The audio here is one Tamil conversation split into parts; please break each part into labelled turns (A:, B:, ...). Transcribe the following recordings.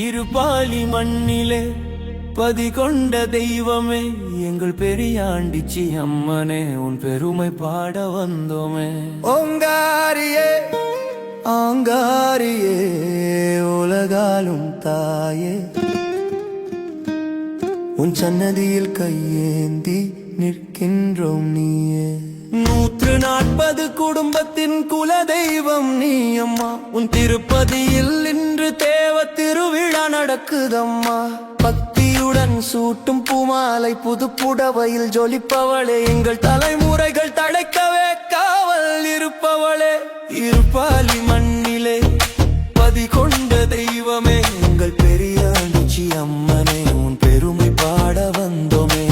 A: இருபாலி மண்ணிலே பதிகொண்ட தெய்வமே எங்கள் பெரியாண்டிச்சி அம்மனே உன் பெருமை பாட வந்தோமே. ஓங்காரியே ஆங்காரியே உலகாலும் தாயே உன் சன்னதியில் கையேந்தி நிற்கின்றோம் நீயே. 140 குடும்பத்தின் குல தெய்வம் நீ அம்மா. உன் திருப்பதியில் இன்று தேவ திருவிழா நடக்குதம்மா. பக்தியுடன் சூட்டும் பூமாலை புது புடவையில் ஜொலிப்பவளே, எங்கள் தலைமுறைகள் தழைக்கவே காவல் இருப்பவளே. இருபாலி மண்ணிலே பதிகொண்ட தெய்வமே எங்கள் பெரியாண்டிச்சி அம்மனே உன் பெருமை பாட வந்தோமே.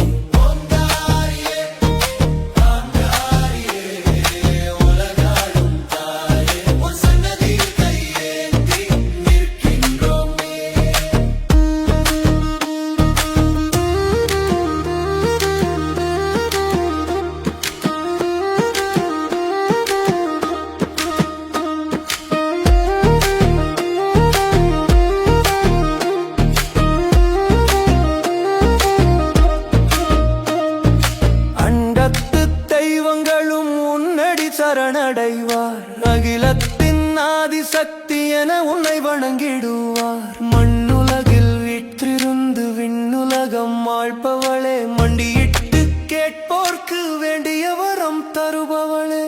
A: சரணடைவார், அகிலத்தின் ஆதிசக்தி என உன்னை வணங்கிடுவார். மண்ணுலகில் வீற்றிருந்து விண்ணுலகம் ஆழ்பவளே, மண்டியிட்டு கேட்போர்க்கு வேண்டிய வரம் தருபவளே.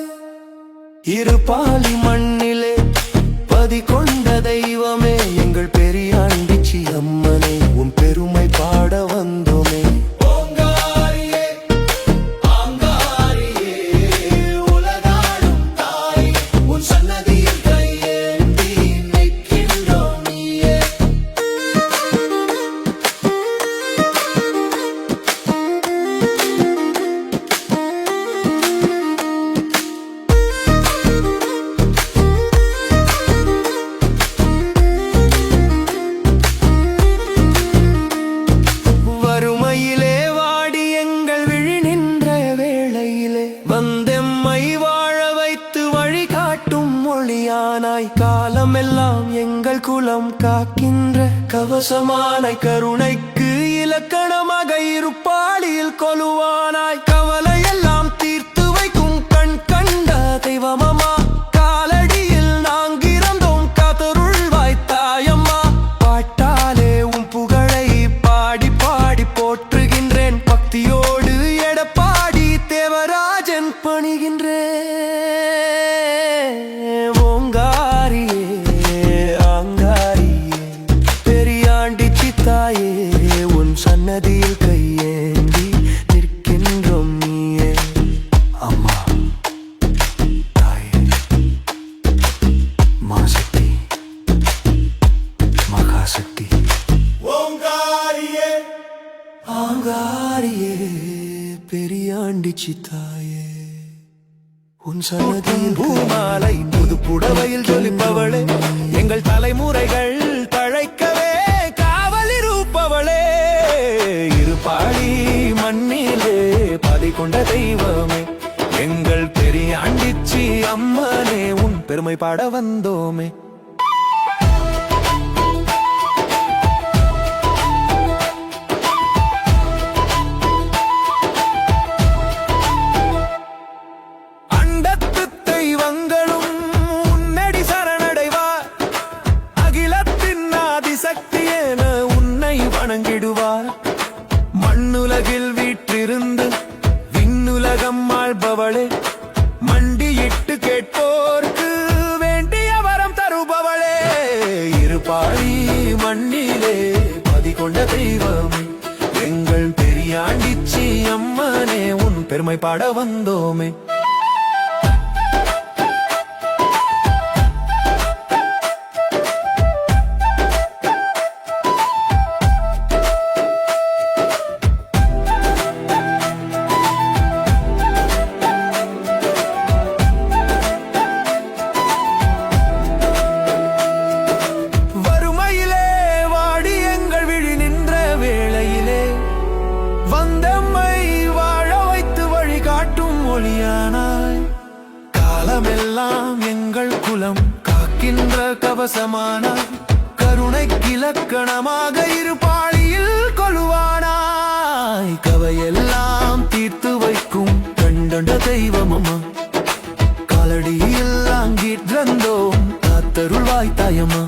A: இருபாலி மண்ணிலே பதிகொண்ட தெய்வமே எங்கள் பெரியாண்டிச்சி அம்மனே உன் பெருமை பாட வந்தோமே. காலமெல்லாம் எங்கள் குலம் காக்கின்ற கவசமானாய், கருணைக்கு இலக்கணமாக இருப்பாளியில் கொலுவானாய். கவலையெல்லாம் தீர்த்து வைக்கும் கண் கண்ட தெய்வமம்மா, காலடியில் நாங்கிறந்தோம் காத்தருள்வாய் தாயம்மா. பாட்டாலே உன் புகழை பாடி பாடி போற்றுகின்றேன், பக்தியோடு எடப்பாடி தேவராஜன் பணிகின்றேன். சன்னதியில் கையேந்தி நிற்கின்றோம் நீயே அம்மா தாயே, மாசக்தி மகாசக்தி. ஓங்காரியே ஆங்காரியே பெரியாண்டிச்சி தாயே, உன் சன்னதியில் பூமாலை புது புடவையில் ஜொலிப்பவளே, எங்கள் தலைமுறைகள் தழைக்கவே காவல் இருப்பவளே. இருபாலி மண்ணிலே பதிகொண்ட தெய்வமே எங்கள் பெரியாண்டிச்சி அம்மனே உன் பெருமை பாட வந்தோமே. அண்டத்து தெய்வங்களும் உன்னடி சரணடைவார், அகிலத்தின் ஆதிசக்தி என உன்னை வணங்கிடுவார். மண்ணுலகில் வீற்றிருந்து விண்ணுலகம் ஆள்பவளே, மண்டியிட்டு கேட்போர்க்கு வேண்டிய வரம் தருபவளே. இருபாலி மண்ணிலே பதிகொண்ட தெய்வமே எங்கள் பெரியாண்டிச்சி அம்மனே உன் பெருமை பாட வந்தோமே. காலமெல்லாம் எங்கள் குலம் காக்கின்ற கவசமானாய், கருணைக்கில இலக்கணமாக இருப்பாளியில் கொள்வானாய் கவையெல்லாம் தீர்த்து வைக்கும் கண்டொண்ட தெய்வமம்மா காலடியில் அங்கிருந்தோம் காத்தருள்வாய் தாயம்மா